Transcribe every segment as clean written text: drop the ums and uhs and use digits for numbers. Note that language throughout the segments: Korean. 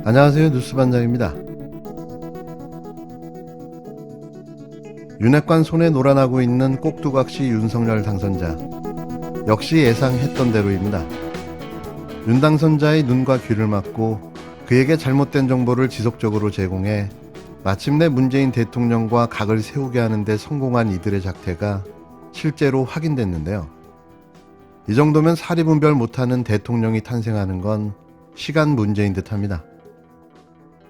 안녕하세요. 뉴스반장입니다. 윤핵관 손에 놀아나고 있는 꼭두각시 윤석열 당선자. 역시 예상했던 대로입니다. 윤 당선자의 눈과 귀를 막고 그에게 잘못된 정보를 지속적으로 제공해 마침내 문재인 대통령과 각을 세우게 하는 데 성공한 이들의 작태가 실제로 확인됐는데요. 이 정도면 사리분별 못하는 대통령이 탄생하는 건 시간 문제인 듯합니다.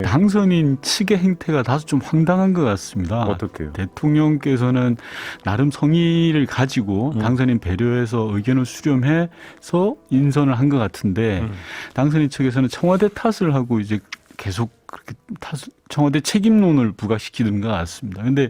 당선인 측의 행태가 다소 좀 황당한 것 같습니다. 어떻게요? 대통령께서는 나름 성의를 가지고 당선인 배려해서 의견을 수렴해서 인선을 한 것 같은데 당선인 측에서는 청와대 탓을 하고 이제 계속 그렇게 청와대 책임론을 부각시키는 것 같습니다. 근데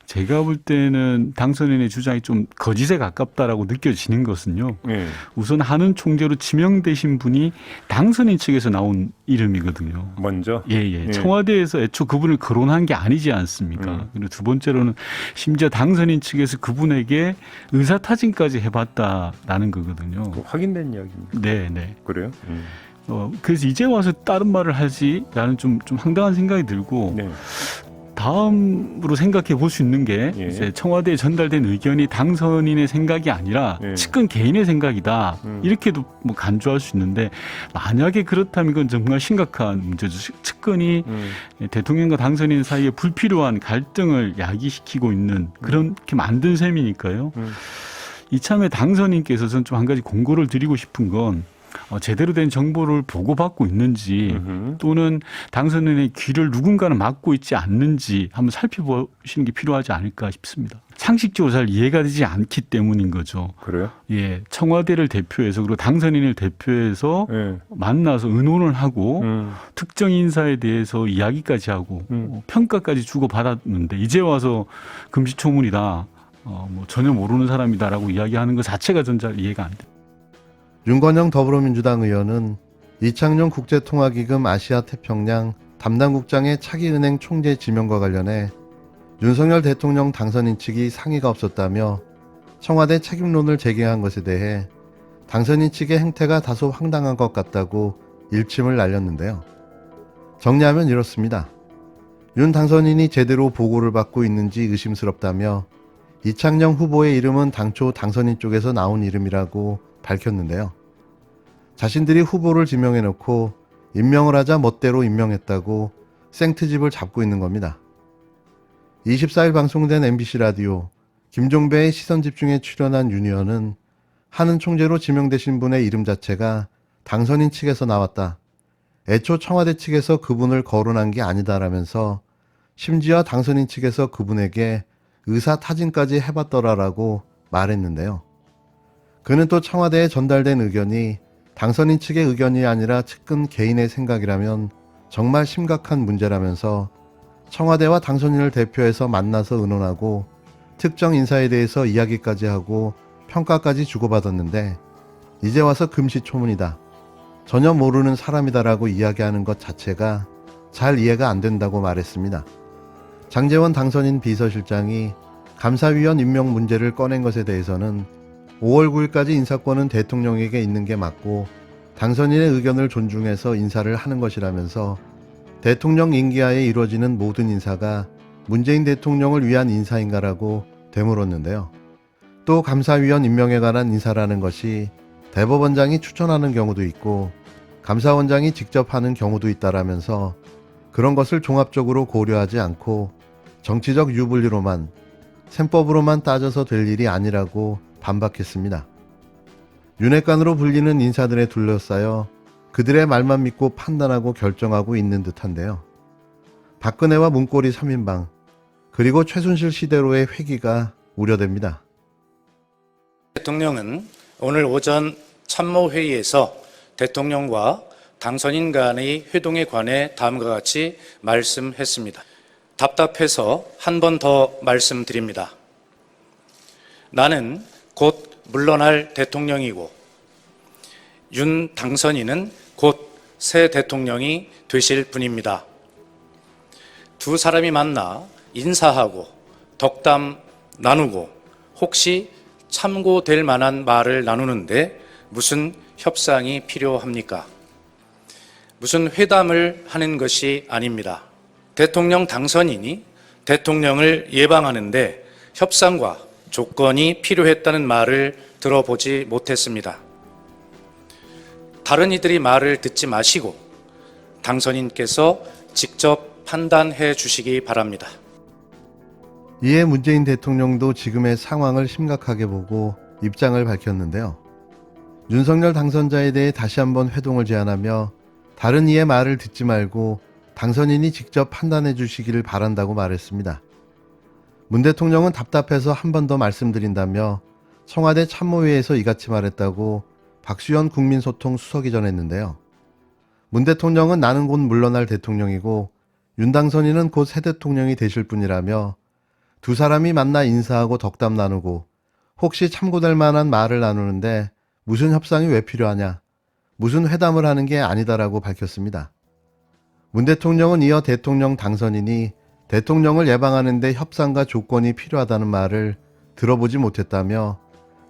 제가 볼 때는 당선인의 주장이 좀 거짓에 가깝다라고 느껴지는 것은요. 네. 우선 한은 총재로 지명되신 분이 당선인 측에서 나온 이름이거든요. 먼저? 예. 청와대에서 애초 그분을 거론한 게 아니지 않습니까? 그리고 두 번째로는 심지어 당선인 측에서 그분에게 의사타진까지 해봤다라는 거거든요. 확인된 이야기입니다. 네. 그래요? 그래서 이제 와서 다른 말을 하지라는 좀 황당한 생각이 들고 네. 다음으로 생각해 볼 수 있는 게 예. 이제 청와대에 전달된 의견이 당선인의 생각이 아니라 예. 측근 개인의 생각이다. 이렇게도 뭐 간주할 수 있는데 만약에 그렇다면 이건 정말 심각한 문제죠. 측근이 대통령과 당선인 사이에 불필요한 갈등을 야기시키고 있는 그렇게 만든 셈이니까요. 이참에 당선인께서 저는 좀 한 가지 공고를 드리고 싶은 건 제대로 된 정보를 보고받고 있는지 또는 당선인의 귀를 누군가는 막고 있지 않는지 한번 살펴보시는 게 필요하지 않을까 싶습니다. 상식적으로 잘 이해가 되지 않기 때문인 거죠. 그래요? 예, 청와대를 대표해서 그리고 당선인을 대표해서 네. 만나서 의논을 하고 특정 인사에 대해서 이야기까지 하고 평가까지 주고받았는데 이제 와서 금시초문이다. 뭐 전혀 모르는 사람이다라고 이야기하는 것 자체가 전 잘 이해가 안 돼요. 윤건영 더불어민주당 의원은 이창용 국제통화기금 아시아태평양 담당국장의 차기은행 총재 지명과 관련해 윤석열 대통령 당선인 측이 상의가 없었다며 청와대 책임론을 제기한 것에 대해 당선인 측의 행태가 다소 황당한 것 같다고 일침을 날렸는데요. 정리하면 이렇습니다. 윤 당선인이 제대로 보고를 받고 있는지 의심스럽다며 이창용 후보의 이름은 당초 당선인 쪽에서 나온 이름이라고 밝혔는데요. 자신들이 후보를 지명해놓고 임명을 하자 멋대로 임명했다고 생트집을 잡고 있는 겁니다. 24일 방송된 MBC 라디오 김종배의 시선집중에 출연한 윤 의원은 한은 총재로 지명되신 분의 이름 자체가 당선인 측에서 나왔다. 애초 청와대 측에서 그분을 거론한 게 아니다라면서 심지어 당선인 측에서 그분에게 의사타진까지 해봤더라라고 말했는데요. 그는 또 청와대에 전달된 의견이 당선인 측의 의견이 아니라 측근 개인의 생각이라면 정말 심각한 문제라면서 청와대와 당선인을 대표해서 만나서 의논하고 특정 인사에 대해서 이야기까지 하고 평가까지 주고받았는데 이제 와서 금시초문이다. 전혀 모르는 사람이다라고 이야기하는 것 자체가 잘 이해가 안 된다고 말했습니다. 장제원 당선인 비서실장이 감사위원 임명 문제를 꺼낸 것에 대해서는 5월 9일까지 인사권은 대통령에게 있는 게 맞고 당선인의 의견을 존중해서 인사를 하는 것이라면서 대통령 임기하에 이루어지는 모든 인사가 문재인 대통령을 위한 인사인가라고 되물었는데요. 또 감사위원 임명에 관한 인사라는 것이 대법원장이 추천하는 경우도 있고 감사원장이 직접 하는 경우도 있다라면서 그런 것을 종합적으로 고려하지 않고 정치적 유불리로만 셈법으로만 따져서 될 일이 아니라고 반박했습니다. 윤핵관으로 불리는 인사들에 둘러싸여 그들의 말만 믿고 판단하고 결정하고 있는 듯한데요. 박근혜와 문고리 3인방 그리고 최순실 시대로의 회귀가 우려됩니다. 대통령은 오늘 오전 참모회의에서 대통령과 당선인 간의 회동에 관해 다음과 같이 말씀했습니다. 답답해서 한 번 더 말씀드립니다. 나는 곧 물러날 대통령이고 윤 당선인은 곧 새 대통령이 되실 분입니다. 두 사람이 만나 인사하고 덕담 나누고 혹시 참고될 만한 말을 나누는데 무슨 협상이 필요합니까? 무슨 회담을 하는 것이 아닙니다. 대통령 당선인이 대통령을 예방하는데 협상과 조건이 필요했다는 말을 들어보지 못했습니다. 다른 이들이 말을 듣지 마시고 당선인께서 직접 판단해 주시기 바랍니다. 이에 문재인 대통령도 지금의 상황을 심각하게 보고 입장을 밝혔는데요. 윤석열 당선자에 대해 다시 한번 회동을 제안하며 다른 이의 말을 듣지 말고 당선인이 직접 판단해 주시기를 바란다고 말했습니다. 문 대통령은 답답해서 한 번 더 말씀드린다며 청와대 참모회에서 이같이 말했다고 박수현 국민소통 수석이 전했는데요. 문 대통령은 나는 곧 물러날 대통령이고 윤 당선인은 곧 새 대통령이 되실 분이라며 두 사람이 만나 인사하고 덕담 나누고 혹시 참고될 만한 말을 나누는데 무슨 협상이 왜 필요하냐, 무슨 회담을 하는 게 아니다라고 밝혔습니다. 문 대통령은 이어 대통령 당선인이 대통령을 예방하는 데 협상과 조건이 필요하다는 말을 들어보지 못했다며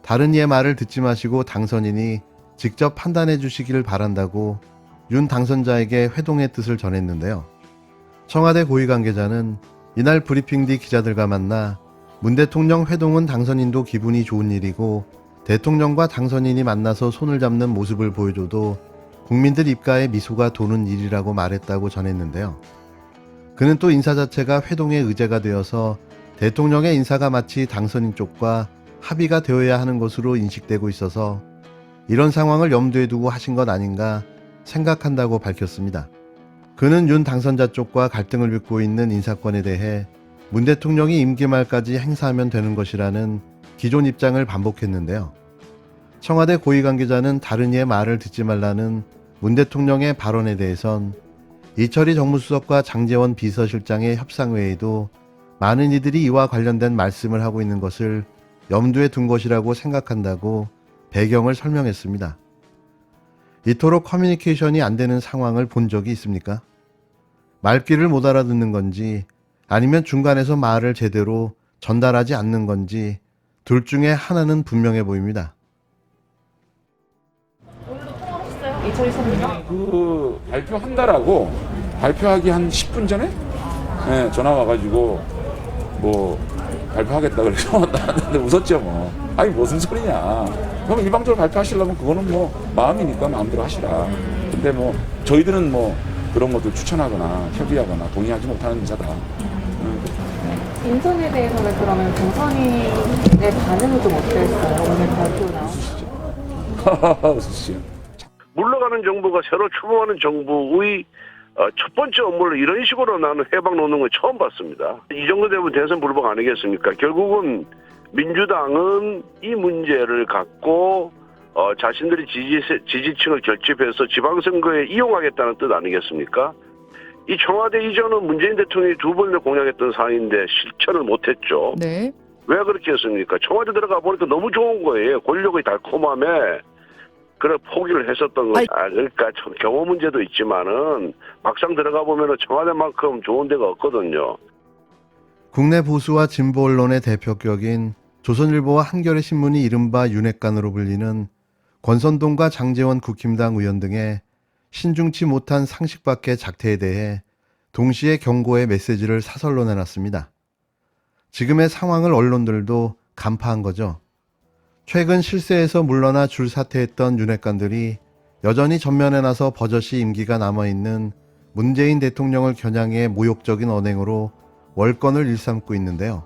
다른 이의 말을 듣지 마시고 당선인이 직접 판단해 주시기를 바란다고 윤 당선자에게 회동의 뜻을 전했는데요. 청와대 고위 관계자는 이날 브리핑 뒤 기자들과 만나 문 대통령 회동은 당선인도 기분이 좋은 일이고 대통령과 당선인이 만나서 손을 잡는 모습을 보여줘도 국민들 입가에 미소가 도는 일이라고 말했다고 전했는데요. 그는 또 인사 자체가 회동의 의제가 되어서 대통령의 인사가 마치 당선인 쪽과 합의가 되어야 하는 것으로 인식되고 있어서 이런 상황을 염두에 두고 하신 것 아닌가 생각한다고 밝혔습니다. 그는 윤 당선자 쪽과 갈등을 빚고 있는 인사권에 대해 문 대통령이 임기 말까지 행사하면 되는 것이라는 기존 입장을 반복했는데요. 청와대 고위 관계자는 다른 이의 말을 듣지 말라는 문 대통령의 발언에 대해선 이철희 정무수석과 장제원 비서실장의 협상회의도 많은 이들이 이와 관련된 말씀을 하고 있는 것을 염두에 둔 것이라고 생각한다고 배경을 설명했습니다. 이토록 커뮤니케이션이 안 되는 상황을 본 적이 있습니까? 말귀를 못 알아듣는 건지 아니면 중간에서 말을 제대로 전달하지 않는 건지 둘 중에 하나는 분명해 보입니다. 오늘도 통화하셨어요? 이철희 선배님? 그 발표한다라고 발표하기 한 10분 전에 네, 전화 와가지고 뭐 발표하겠다 그래서 나한테 웃었죠 뭐. 아니 무슨 소리냐. 그럼 일방적으로 발표하시려면 그거는 뭐 마음이니까 마음대로 하시라. 근데 뭐 저희들은 뭐 그런 것들 추천하거나 협의하거나 동의하지 못하는 인사다. 인선에 대해서는 그러면 당선인의 반응은 좀 어땠어요? 오늘 발표 나온. 웃으시죠. 물러가는 정부가 새로 출범하는 정부의 첫 번째 업무를 이런 식으로 나는 해방 놓는 건 처음 봤습니다. 이 정도 되면 대선 불복 아니겠습니까? 결국은 민주당은 이 문제를 갖고 자신들이 지지층을 결집해서 지방선거에 이용하겠다는 뜻 아니겠습니까? 이 청와대 이전은 문재인 대통령이 두 번이나 공약했던 사안인데 실천을 못했죠. 네. 왜 그렇게 했습니까? 청와대 들어가 보니까 너무 좋은 거예요. 권력의 달콤함에 그래 포기를 했었던 거죠. 그러니까 참 경호 문제도 있지만은 막상 들어가 보면은 청와대만큼 좋은 데가 없거든요. 국내 보수와 진보 언론의 대표격인 조선일보와 한겨레 신문이 이른바 윤핵관으로 불리는 권선동과 장제원 국힘당 의원 등의 신중치 못한 상식 밖의 작태에 대해 동시에 경고의 메시지를 사설로 내놨습니다. 지금의 상황을 언론들도 간파한 거죠. 최근 실세에서 물러나 줄 사퇴했던 윤핵관들이 여전히 전면에 나서 버젓이 임기가 남아있는 문재인 대통령을 겨냥해 모욕적인 언행으로 월권을 일삼고 있는데요.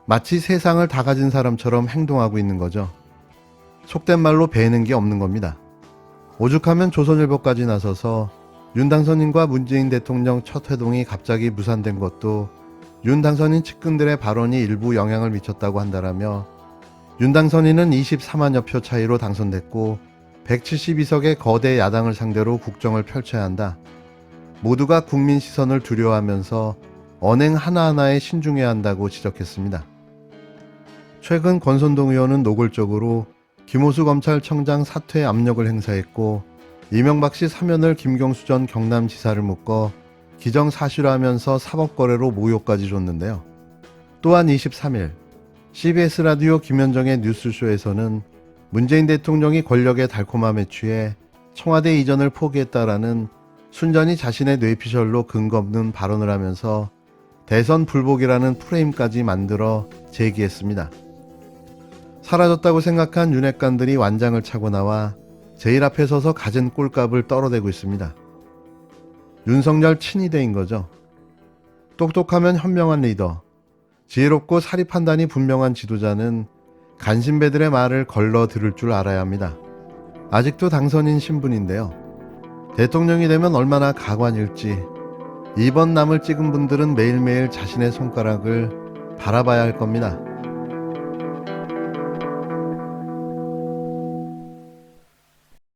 마치 세상을 다 가진 사람처럼 행동하고 있는 거죠. 속된 말로 배는 게 없는 겁니다. 오죽하면 조선일보까지 나서서 윤 당선인과 문재인 대통령 첫 회동이 갑자기 무산된 것도 윤 당선인 측근들의 발언이 일부 영향을 미쳤다고 한다라며 윤 당선인은 24만여 표 차이로 당선됐고 172석의 거대 야당을 상대로 국정을 펼쳐야 한다. 모두가 국민 시선을 두려워하면서 언행 하나하나에 신중해야 한다고 지적했습니다. 최근 권선동 의원은 노골적으로 김호수 검찰청장 사퇴 압력을 행사했고 이명박 씨 사면을 김경수 전 경남지사를 묶어 기정사실화하면서 사법거래로 모욕까지 줬는데요. 또한 23일 CBS 라디오 김현정의 뉴스쇼에서는 문재인 대통령이 권력의 달콤함에 취해 청와대 이전을 포기했다라는 순전히 자신의 뇌피셜로 근거 없는 발언을 하면서 대선 불복이라는 프레임까지 만들어 제기했습니다. 사라졌다고 생각한 윤핵관들이 완장을 차고 나와 제일 앞에 서서 갖은 꼴값을 떨어대고 있습니다. 윤석열 친이대인 거죠. 똑똑하면 현명한 리더, 지혜롭고 사리 판단이 분명한 지도자는 간신배들의 말을 걸러 들을 줄 알아야 합니다. 아직도 당선인 신분인데요. 대통령이 되면 얼마나 가관일지 이번 남을 찍은 분들은 매일매일 자신의 손가락을 바라봐야 할 겁니다.